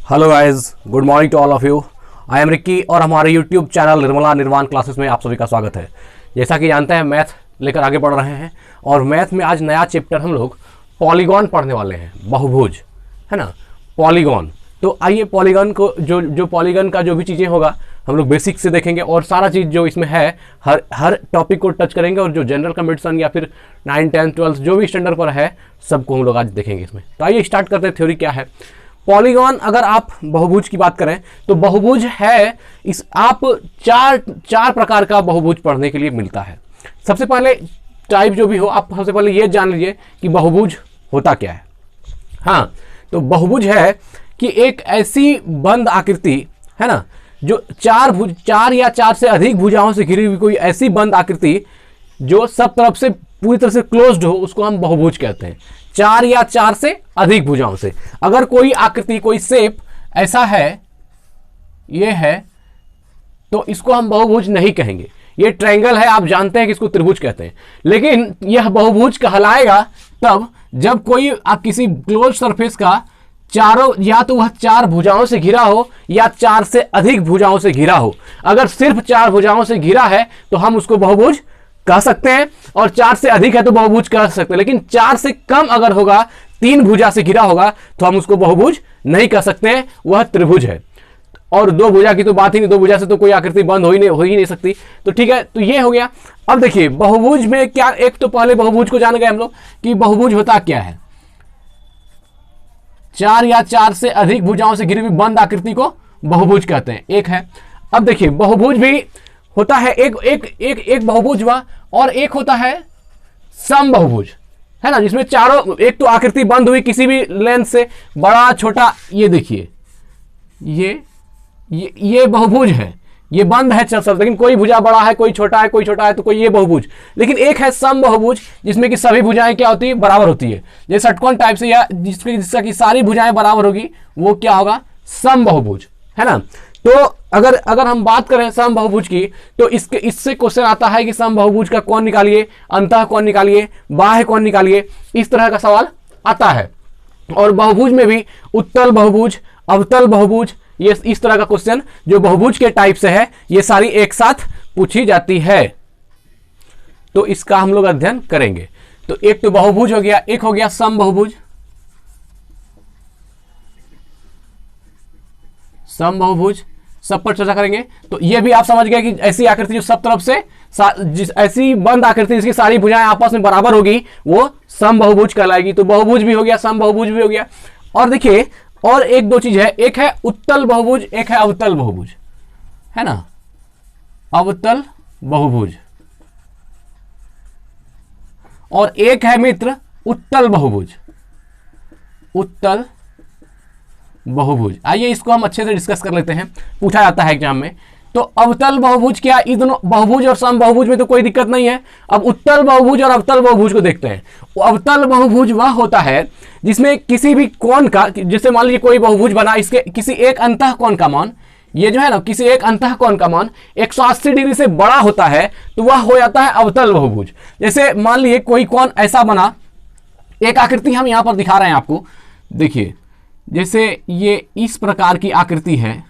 Hello guys, good morning to all of you. I am Ricky और हमारे YouTube channel Nirmala निर्वाण classes में आप सभी का स्वागत है। जैसा कि जानते हैं, मैथ लेकर आगे बढ़ रहे हैं और मैथ में आज नया चैप्टर हम लोग पॉलीगॉन पढ़ने वाले हैं, बहुभुज, है ना, पॉलीगॉन। तो आइए पॉलीगॉन को जो पॉलीगॉन का जो भी चीज़ें होगा हम लोग बेसिक से देखेंगे और सारा चीज़ जो इसमें है हर टॉपिक को टच करेंगे और जो जनरल कंपटीशन या फिर 9, 10, 12 जो भी स्टैंडर्ड पर है सबको हम लोग आज देखेंगे इसमें। तो आइए स्टार्ट करते हैं। थ्योरी क्या है पॉलीगॉन। अगर आप बहुभुज की बात करें तो बहुभुज है इस आप चार प्रकार का बहुभुज पढ़ने के लिए मिलता है। सबसे पहले टाइप जो भी हो, आप सबसे पहले ये जान लीजिए कि बहुभुज होता क्या है। हाँ, तो बहुभुज है कि एक ऐसी बंद आकृति है ना, जो चार या चार से अधिक भुजाओं से घिरी हुई कोई ऐसी बंद आकृति जो सब तरफ से पूरी तरह से क्लोज्ड हो, उसको हम बहुभुज कहते हैं। चार या चार से अधिक भुजाओं से अगर कोई आकृति, कोई शेप ऐसा है, ये है, तो इसको हम बहुभुज नहीं कहेंगे। ये ट्रायंगल है, आप जानते हैं कि इसको त्रिभुज कहते हैं, लेकिन यह बहुभुज कहलाएगा तब जब कोई किसी क्लोज सरफेस का चारों, या तो वह चार भुजाओं से घिरा हो या चार से अधिक भुजाओं से घिरा हो। अगर सिर्फ चार भुजाओं से घिरा है तो हम उसको बहुभुज कह सकते हैं, और चार से अधिक है तो बहुभुज कह सकते हैं। लेकिन चार से कम अगर होगा, तीन भुजा से घिरा होगा, तो हम उसको बहुभुज नहीं कह सकते हैं, वह त्रिभुज है। और दो भुजा की तो बात ही नहीं, दो भुजा से तो कोई आकृति बंद हो ही नहीं सकती। तो ठीक है, तो ये हो गया। अब देखिए बहुभुज में क्या, एक तो पहले बहुभुज को जान गए हम लोग कि बहुभुज होता क्या है। चार या चार से अधिक भुजाओं से घिरी हुई बंद आकृति को बहुभुज कहते हैं, एक है। अब देखिए बहुभुज भी होता है, एक बहुभुज हुआ, और एक होता है समबहुभुज, है ना, जिसमें चारों, एक तो आकृति बंद हुई किसी भी लेंथ से, बड़ा छोटा, ये देखिए ये बहुभुज है, ये बंद है चल सब, लेकिन कोई भुजा बड़ा है, कोई छोटा है, कोई छोटा है, तो कोई ये बहुभुज। लेकिन एक है समबहुभुज जिसमें कि सभी भुजाएं क्या होती है, बराबर होती है, जैसे षटकोण टाइप से, या जिसका कि सारी भुजाएं बराबर होगी, वो क्या होगा, समबहुभुज, है ना। तो अगर हम बात करें समबहुभुज की, तो इससे क्वेश्चन आता है कि समबहुभुज का कोण निकालिए, अंतः कोण निकालिए, बाह्य कोण निकालिए, इस तरह का सवाल आता है। और बहुभुज में भी उत्तल बहुभुज, अवतल बहुभुज, ये इस तरह का क्वेश्चन जो बहुभुज के टाइप से है, ये सारी एक साथ पूछी जाती है। तो इसका हम लोग अध्ययन करेंगे। तो एक तो बहुभुज हो गया, एक हो गया समबहुभुज। समबहुभुज सब पर चर्चा करेंगे। तो ये भी आप समझ गए कि ऐसी आकृति जो सब तरफ से ऐसी बंद आकृति जिसकी सारी भुजाएं आपस में बराबर होगी, वो समबहुभुज कहलाएगी। तो बहुभुज भी हो गया, समबहुभुज भी हो गया। और देखिए और एक दो चीज है, एक है उत्तल बहुभुज, एक है अवतल बहुभुज, है ना, अवतल बहुभुज, और एक है मित्र उत्तल बहुभुज, उत्तल बहुभुज। आइए इसको हम अच्छे से डिस्कस कर लेते हैं, पूछा जाता है एग्जाम में। तो अवतल बहुभुज क्या, इस दोनों बहुभुज और समबहुभुज में तो कोई दिक्कत नहीं है। अब उत्तल बहुभुज और अवतल बहुभुज को देखते हैं। अवतल बहुभुज वह होता है जिसमें किसी भी कोण का, जैसे मान लीजिए कोई बहुभुज बना, इसके किसी एक अंतः कोण का मान, ये जो है ना, किसी एक अंतः कोण का मान 180 डिग्री से बड़ा होता है, तो वह हो जाता है अवतल बहुभुज। जैसे मान लीजिए कोई कोण ऐसा बना, एक आकृति हम यहां पर दिखा रहे हैं आपको, देखिए जैसे ये इस प्रकार की आकृति है,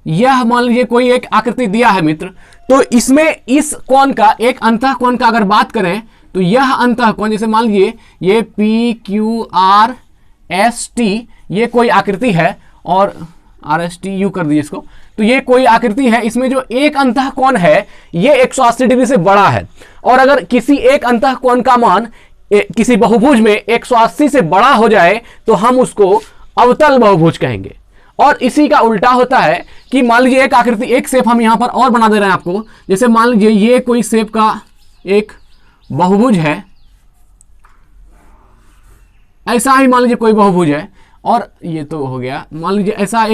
यह मान लीजिए कोई एक आकृति दिया है मित्र। तो इसमें इस कोण का, एक अंतः कोण का अगर बात करें, तो यह अंतः कोण, जैसे मान लीजिए ये PQRST, ये कोई आकृति है, और RSTU कर दीजिए इसको। तो ये कोई आकृति है, इसमें जो एक अंतः कोण है ये 180 डिग्री से बड़ा है। और अगर किसी एक अंतः कोण का मान किसी बहुभुज में 180 से बड़ा हो जाए तो हम उसको अवतल बहुभुज कहेंगे। और इसी का उल्टा होता है कि मान लीजिए एक आकृति, एक शेप हम यहां पर और बना दे रहे हैं आपको, जैसे मान लीजिए ये कोई शेप का एक बहुभुज है, ऐसा ही मान लीजिए कोई बहुभुज है, और ये तो हो गया, मान लीजिए ऐसा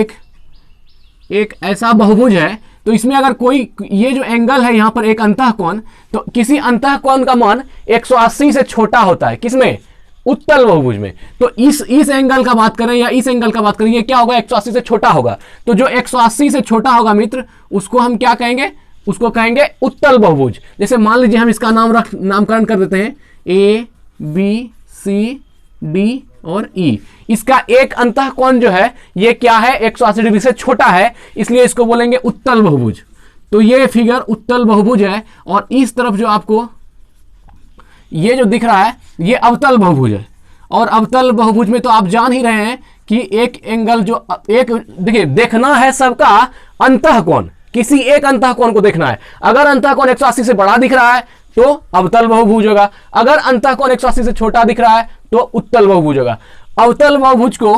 एक ऐसा बहुभुज है। तो इसमें अगर कोई, ये जो एंगल है यहां पर एक अंतः कोण, तो किसी अंतः कोण का मान 180 से छोटा होता है, किसमें, उत्तल बहुभुज में। तो इस एंगल का बात करें या इस एंगल का बात करें, ये क्या होगा, 180 से छोटा होगा। तो जो 180 से छोटा होगा मित्र, उसको हम क्या कहेंगे, उसको कहेंगे उत्तल बहुभुज। जैसे मान लीजिए हम इसका नामकरण कर देते हैं A B C C D और ई। इसका एक अंतःकोण जो है ये क्या है, 180 डिग्री से छोटा है, इसलिए इसको बोलेंगे उत्तल बहुभुज। तो ये फिगर उत्तल बहुभुज है, और इस तरफ जो आपको ये जो दिख रहा है ये अवतल बहुभुज है। और अवतल बहुभुज में तो आप जान ही रहे हैं कि एक एंगल जो एक, देखिए देखना है सबका अंतःकोण, किसी एक अंतःकोण को देखना है। अगर अंतःकोण 180 से बड़ा दिख रहा है तो अवतल बहुभुज होगा, अगर अंतःकोण 180 से छोटा दिख रहा है तो उत्तल बहुभुज होगा। अवतल बहुभुज को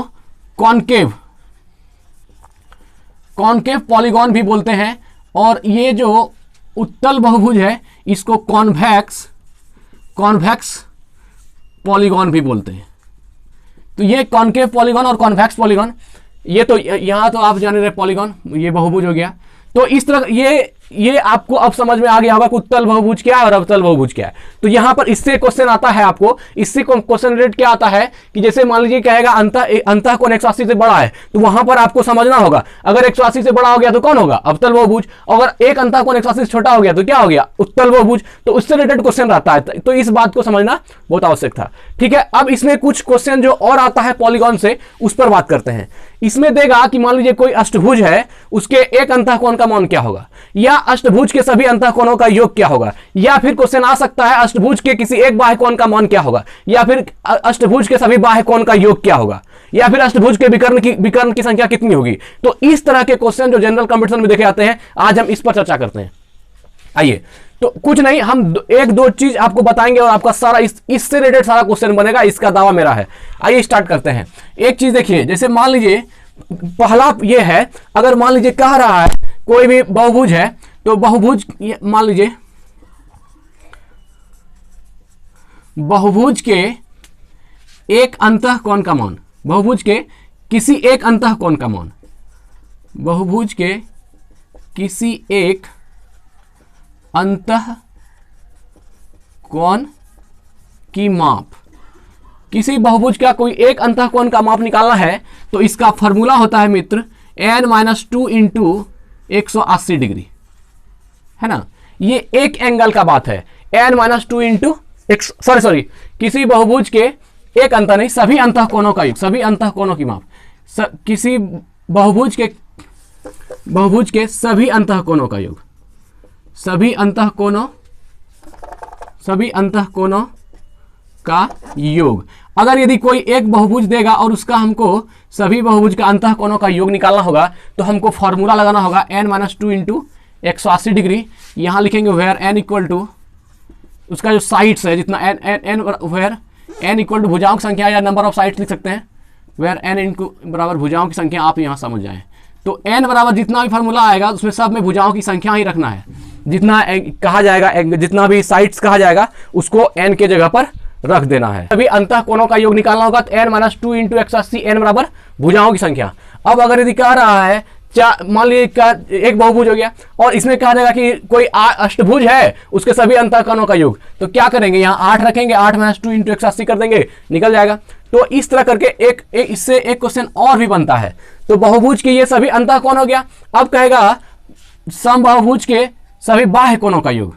कॉनकेव पॉलीगॉन भी बोलते हैं, और ये जो उत्तल बहुभुज है इसको कॉन्वेक्स पॉलीगॉन भी बोलते हैं। तो ये कॉनकेव पॉलीगॉन और कॉन्वेक्स पॉलीगॉन, ये तो यहां तो आप जान रहे पॉलीगॉन, ये बहुभुज हो गया। तो इस तरह ये आपको अब समझ में आ गया होगा कि उत्तल बहुभुज क्या है और अवतल बहुभुज क्या है। तो यहां पर इससे क्वेश्चन आता है, आपको इससे क्वेश्चन रिलेटेड क्या आता है कि जैसे मान लीजिए कहेगा अंतःकोण 180 से बड़ा है, तो वहां पर आपको समझना होगा अगर 180 से बड़ा हो गया तो कौन होगा, अवतल बहुभुज। अगर एक अंतःकोण 180 से छोटा हो गया तो क्या हो गया, उत्तल बहुभुज। तो उससे रिलेटेड क्वेश्चन आता है, तो इस बात को समझना बहुत आवश्यक था। ठीक है, अब इसमें कुछ क्वेश्चन जो और आता है पॉलीगॉन से, उस पर बात करते हैं। इसमें देगा कि मान लीजिए कोई अष्टभुज है, उसके एक अंतःकोण का मान क्या होगा, या अष्टभुज के सभी अंतःकोणों का योग क्या होगा, या फिर क्वेश्चन आ सकता है अष्टभुज के किसी एक बाह्य कोण का मान क्या होगा, या फिर अष्टभुज के सभी बाह्य कोण का योग क्या होगा, या फिर अष्टभुज के विकर्ण की संख्या कितनी होगी। तो इस तरह के क्वेश्चन जो जनरल कंपटीशन में देखे जाते हैं, आज हम इस पर चर्चा करते हैं। आइए, तो कुछ नहीं, हम एक दो चीज आपको बताएंगे और आपका सारा इससे रिलेटेड सारा क्वेश्चन बनेगा, इसका दावा मेरा है। आइए स्टार्ट करते हैं। एक चीज देखिए, जैसे मान लीजिए पहला ये है, अगर मान लीजिए कह रहा है कोई भी बहुभुज है, तो बहुभुज मान लीजिए बहुभुज के एक अंतःकोण का मान, बहुभुज के किसी एक अंतःकोण का मान, बहुभुज के किसी एक अंतःकोण की माप, किसी बहुभुज का कोई एक अंतःकोण का माप निकालना है, तो इसका फॉर्मूला होता है मित्र n-2 इंटू 180 डिग्री, है ना। ये एक एंगल का बात है, n-2 इंटू सॉरी किसी बहुभुज के एक अंत नहीं, सभी अंतःकोणों का योग, सभी अंतःकोणों की माप, किसी बहुभुज के सभी अंतःकोणों का योग, सभी अंतःकोणों का योग। अगर यदि कोई एक बहुभुज देगा और उसका हमको सभी बहुभुज का अंतःकोणों का योग निकालना होगा, तो हमको फॉर्मूला लगाना होगा n-2 इंटू 180 डिग्री। यहां लिखेंगे वेयर n इक्वल टू उसका जो साइड्स है, जितना वेयर n इक्वल टू भुजाओं की संख्या, या नंबर ऑफ साइड्स लिख सकते हैं, वेयर n इनटू बराबर भुजाओं की संख्या, आप यहां समझ जाएं। तो n बराबर जितना भी फॉर्मूला आएगा उसमें सब में भुजाओं की संख्या ही रखना है, जितना कहा जाएगा, जितना भी साइड्स कहा जाएगा उसको n के जगह पर रख देना है। अभी अंतःकोणों का योग निकालना होगा, तो n-2 इंटू 180, n बराबर भुजाओं की संख्या। अब अगर यदि कह रहा है मान लीजिए एक बहुभुज हो गया और इसमें कहा जाएगा कि कोई अष्टभुज है, उसके सभी अंतःकोणों का योग, तो क्या करेंगे, यहाँ 8 रखेंगे, 8-2 इंटू 180 कर देंगे, निकल जाएगा। तो इस तरह करके इससे एक क्वेश्चन और भी बनता है। तो बहुभुज के ये सभी अंतःकोण हो गया। अब कहेगा समबाहुभुज के सभी बाह्य कोणों का योग,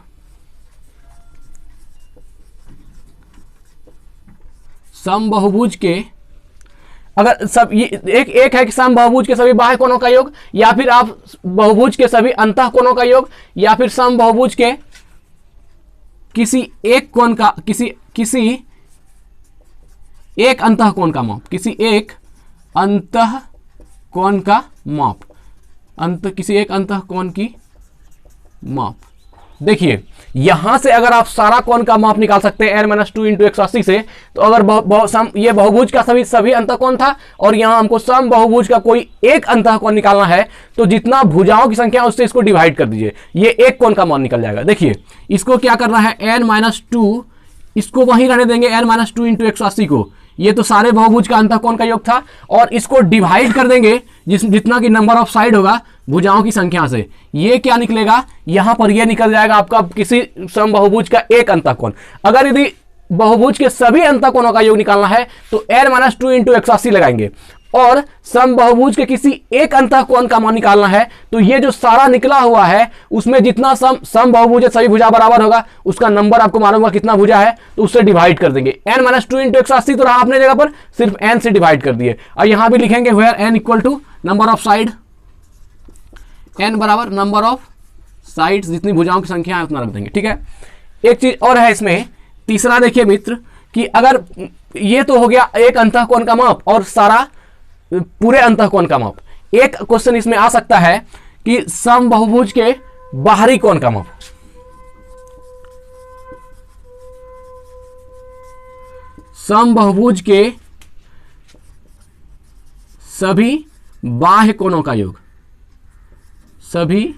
समबाहुभुज के, अगर सब ये एक है कि समबाहुभुज के सभी बाह्य कोणों का योग, या फिर आप बहुभुज के सभी अंतःकोणों का योग, या फिर समबाहुभुज के किसी एक कोण का, किसी एक अंतःकोण का माप, किसी एक अंतःकोण का माप, किसी एक अंतःकोण की माप। देखिए यहां से अगर आप सारा कोण का माप निकाल सकते हैं n-2 इंटू 180 से, तो अगर ये बहुभुज का सभी अंतःकोण था और यहां हमको सम बहुभुज का कोई एक अंतःकोण निकालना है, तो जितना भुजाओं की संख्या उससे इसको डिवाइड कर दीजिए, ये एक कोण का मान निकल जाएगा। देखिए इसको क्या करना है, n-2, इसको वहीं रहने देंगे n-2 इंटू 180 को, ये तो सारे बहुभुज का अंतःकोण का योग था, और इसको डिवाइड कर देंगे जितना कि नंबर ऑफ साइड होगा भुजाओं की संख्या से। ये क्या निकलेगा, यहां पर ये निकल जाएगा आपका किसी समबाहुभुज का एक अंतःकोण। अगर यदि बहुभुज के सभी अंतःकोणों का योग निकालना है तो n-2 इंटू 180 लगाएंगे। और समबाहुभुज के किसी एक अंतःकोण का मान निकालना है, तो ये जो सारा निकला हुआ है उसमें जितना समबाहुभुज है सभी भुजा बराबर होगा, उसका नंबर आपको मालूम होगा कितना भुजा है, तो उससे डिवाइड कर देंगे। n - 2 × 180 तो रहा अपने जगह पर, सिर्फ n से डिवाइड कर दिए। और यहां भी लिखेंगे where n equal to number of side, n बराबर नंबर ऑफ साइड्स, जितनी भुजाओं की संख्या है उतना रख देंगे। ठीक है, एक चीज और है इसमें, तीसरा देखिए मित्र, कि अगर ये तो हो गया एक अंतःकोण का माप और सारा पूरे अंतःकोण का माप, एक क्वेश्चन इसमें आ सकता है कि समबाहुभुज के बाहरी कोण का माप। समबाहुभुज के सभी बाह्य कोणों का योग, सभी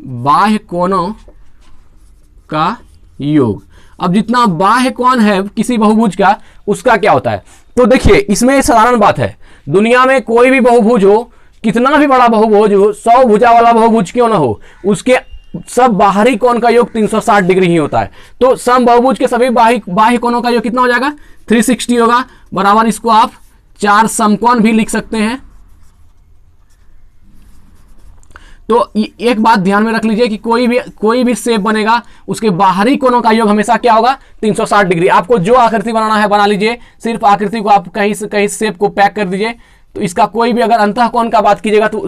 बाह्य कोणों का योग। अब जितना बाह्य कोण है किसी बहुभुज का, उसका क्या होता है? तो देखिए इसमें साधारण बात है, दुनिया में कोई भी बहुभुज हो, कितना भी बड़ा बहुभुज हो, 100 भुजा वाला बहुभुज क्यों ना हो, उसके सब बाहरी कोण का योग 360 डिग्री ही होता है। तो समबाहुभुज के सभी बाह्य कोणों का योग कितना हो जाएगा? 360 होगा, बराबर इसको आप 4 समकोण भी लिख सकते हैं। तो एक बात ध्यान में रख लीजिए कि कोई भी शेप बनेगा उसके बाहरी कोणों का योग हमेशा क्या होगा? 360 डिग्री। आपको जो आकृति बनाना है बना लीजिए, सिर्फ आकृति को आप कहीं से कहीं शेप को पैक कर दीजिए। तो इसका कोई भी अगर अंतःकोण का बात कीजिएगा तो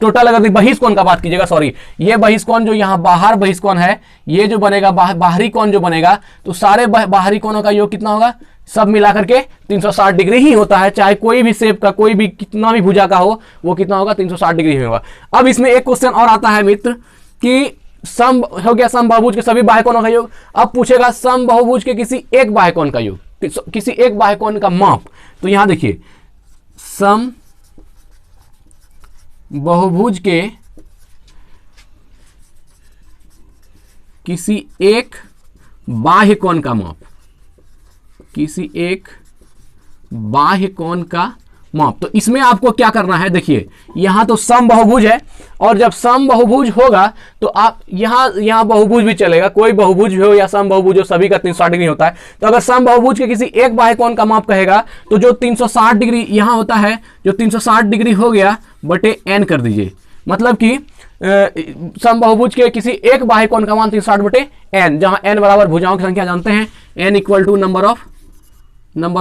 टोटल अगर बहिष्कोण का बात कीजिएगा, सॉरी, ये बहिष्कोण जो यहाँ बाहर बहिष्कोण है, ये जो बनेगा बाहरी कोण जो बनेगा, तो सारे बाहरी कोणों का योग कितना होगा? सब मिलाकर के 360 डिग्री ही होता है। चाहे कोई भी शेप का, कोई भी कितना भी भुजा का हो, वो कितना होगा? 360 डिग्री ही होगा। अब इसमें एक क्वेश्चन और आता है मित्र कि सम हो गया समबाहुभुज के सभी बाह्य कोणों का योग। अब पूछेगा समबाहुभुज के किसी एक बाह्य कोण का योग, किसी एक बाह्य कोण का माप। तो यहां देखिए, समबाहुभुज के किसी एक बाह्य कोण का माप, किसी एक बाह्य कोण का माप। तो इसमें आपको क्या करना है? देखिए यहां तो समबाहुभुज है, और जब समबाहुभुज होगा तो आप यहां बहुभुज भी चलेगा, कोई बहुभुज हो या समबाहुभुज हो, सभी का 360 डिग्री होता है। तो अगर समबाहुभुज के किसी एक बाह्य कोण का माप कहेगा तो जो 360 डिग्री यहां होता है, जो 360 डिग्री हो गया बटे n कर दीजिए। मतलब कि समबाहुभुज के किसी एक बाह्य कोण का मान 360 बटे n, जहां n बराबर भुजाओं की संख्या जानते हैं, n equal to number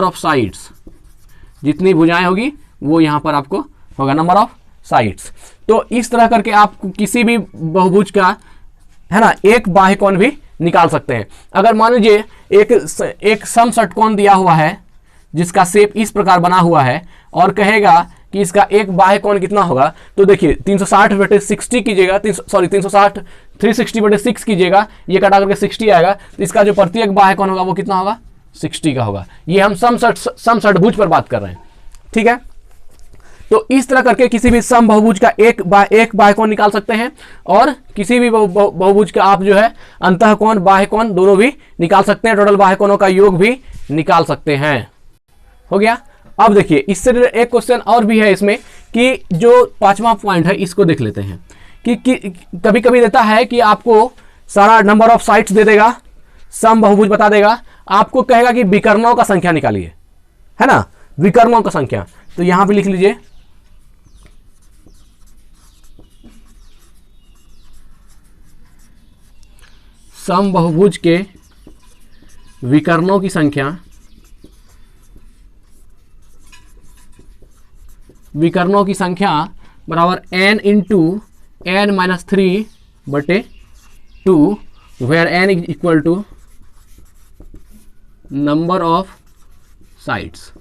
of sides, जितनी भुजाएं होगी वो यहां पर आपको होगा नंबर ऑफ साइड्स। तो इस तरह करके आप किसी भी बहुभुज का, है ना, एक बाह्य कोण भी निकाल सकते हैं। अगर मान लीजिए एक समषटकोण दिया हुआ है जिसका शेप इस प्रकार बना हुआ है, और कहेगा कि इसका एक बाह्य कोण कितना होगा, तो देखिए 360 बटे 60 कीजिएगा, 360 बटे 6 कीजिएगा, ये कटा करके 60 आएगा। तो इसका जो प्रत्येक बाह्य कोण होगा वो कितना होगा? 60 का होगा। ये हम समषटभुज पर बात कर रहे हैं। ठीक है, तो इस तरह करके किसी भी समबाहुभुज का एक बाह्य कोण निकाल सकते हैं, और किसी भी बहुभुज का आप जो है अंतःकोण बाह्य कोण दोनों भी निकाल सकते हैं, टोटल बाह्य कोणों का योग भी निकाल सकते हैं। हो गया। अब देखिए इससे एक क्वेश्चन और भी है इसमें, कि जो 5वां पॉइंट है इसको देख लेते हैं कि कभी कभी देता है कि आपको सारा नंबर ऑफ साइड्स दे देगा, समबाहुभुज बता देगा, आपको कहेगा कि विकर्णों का संख्या निकालिए, है ना, विकर्णों का संख्या। तो यहां पे लिख लीजिए समबाहुभुज के विकर्णों की संख्या, विकर्णों की संख्या बराबर n इंटू n-3 बटे 2, where n equal to number of sides,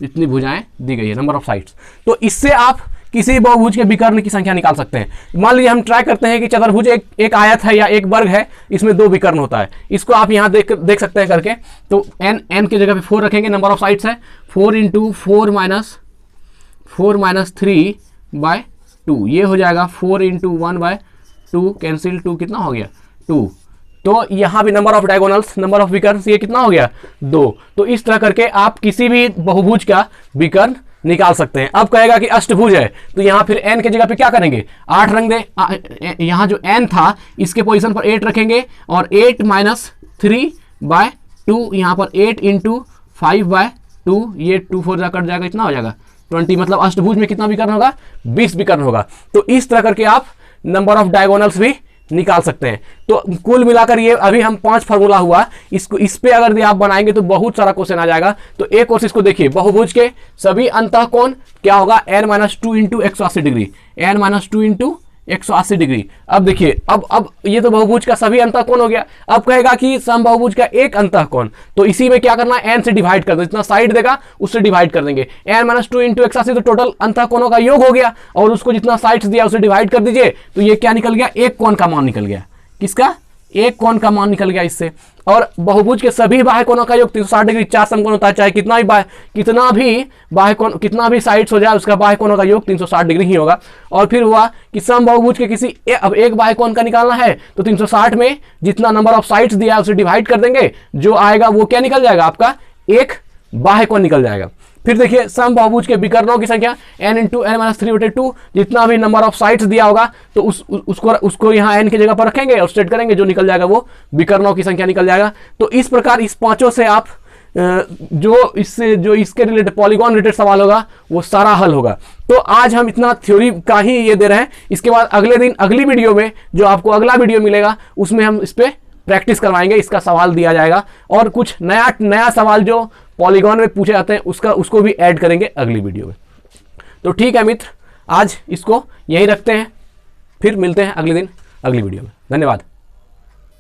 जितनी भुजाएं दी गई है, नंबर ऑफ साइड्स। तो इससे आप किसी बहुभुज के विकर्ण की संख्या निकाल सकते हैं। मान लीजिए हम ट्राई करते हैं कि चतुर्भुज एक आयत है या एक वर्ग है, इसमें 2 विकर्ण होता है, इसको आप यहां देख सकते हैं करके। तो n की जगह पे 4 रखेंगे, नंबर ऑफ साइड्स है 4 इंटू 4 माइनस 3 बाय 2, ये हो जाएगा 4 इंटू 1 बाय 2, कैंसिल 2 कितना हो गया? 2। तो यहां भी number of diagonals, number of विकर्ण, ये कितना हो गया? 2। तो इस तरह करके आप किसी भी बहुभुज का विकर्ण निकाल सकते हैं। अब कहेगा कि अष्टभुज है, तो यहां फिर n की जगह पे क्या करेंगे? 8 रख दे, यहां जो n था इसके पोजीशन पर 8 रखेंगे, और 8 माइनस 3 बाय 2, यहां पर 8 इंटू 5 बाय 2, ये 2 4 कट जाएगा, इतना हो जाएगा 20, मतलब अष्टभुज में कितना विकर्ण होगा, 20 विकर्ण होगा। तो इस तरह करके आप नंबर ऑफ डायगोनल्स भी निकाल सकते हैं। तो कुल मिलाकर ये अभी हम 5 फार्मूला हुआ, इसको इस पे अगर आप बनाएंगे तो बहुत सारा क्वेश्चन आ जाएगा। तो एक कोशिश को देखिए, बहुभुज के सभी अंतःकोण क्या होगा, n-2 into 180 degree, n-2 into 180 degree. अब देखिए, अब ये तो बहुभुज का सभी अंतःकोण हो गया। अब कहेगा कि समबाहुभुज का एक अंतःकोण, तो इसी में क्या करना है, n से डिवाइड कर दो, जितना साइड देगा उससे डिवाइड कर देंगे। n-2 इंटू 180 तो टोटल अंतःकोणों का योग हो गया, और उसको जितना साइड्स दिया उसे डिवाइड कर दीजिए, तो ये क्या निकल गया, एक कोण का मान निकल गया। किसका, एक कोण का मान निकल गया इससे। और बहुभुज के सभी बाह्य कोणों का योग 360 डिग्री, 4 समकोण होता है, चाहे कितना भी बाह्य कोण, कितना भी साइड्स हो जाए, उसका बाह्य कोणों का योग 360 डिग्री ही होगा। और फिर हुआ कि समबाहुभुज के किसी अब एक बाह्य कोण का निकालना है, तो 360 में जितना नंबर ऑफ साइड्स दिया है उसे डिवाइड कर देंगे, जो आएगा वो क्या निकल जाएगा, आपका एक बाह्य कोण निकल जाएगा। फिर देखिए, समबाहुभुज के विकर्णों की संख्या n इंटू n-3/2, जितना भी नंबर ऑफ साइड्स दिया होगा तो उसको यहाँ n की जगह पर रखेंगे और सेट करेंगे, जो निकल जाएगा वो विकर्णों की संख्या निकल जाएगा। तो इस प्रकार इस पांचों से आप जो इसके रिलेटेड पॉलीगॉन रिलेटेड सवाल होगा वो सारा हल होगा। तो आज हम इतना थ्योरी का ही ये दे रहे हैं। इसके बाद अगले दिन अगली वीडियो में, जो आपको अगला वीडियो मिलेगा, उसमें हम इस पे प्रैक्टिस करवाएंगे, इसका सवाल दिया जाएगा, और कुछ नया सवाल जो पॉलीगॉन में पूछे जाते हैं उसको भी ऐड करेंगे अगली वीडियो में। तो ठीक है मित्र, आज इसको यहीं रखते हैं, फिर मिलते हैं अगले दिन अगली वीडियो में। धन्यवाद।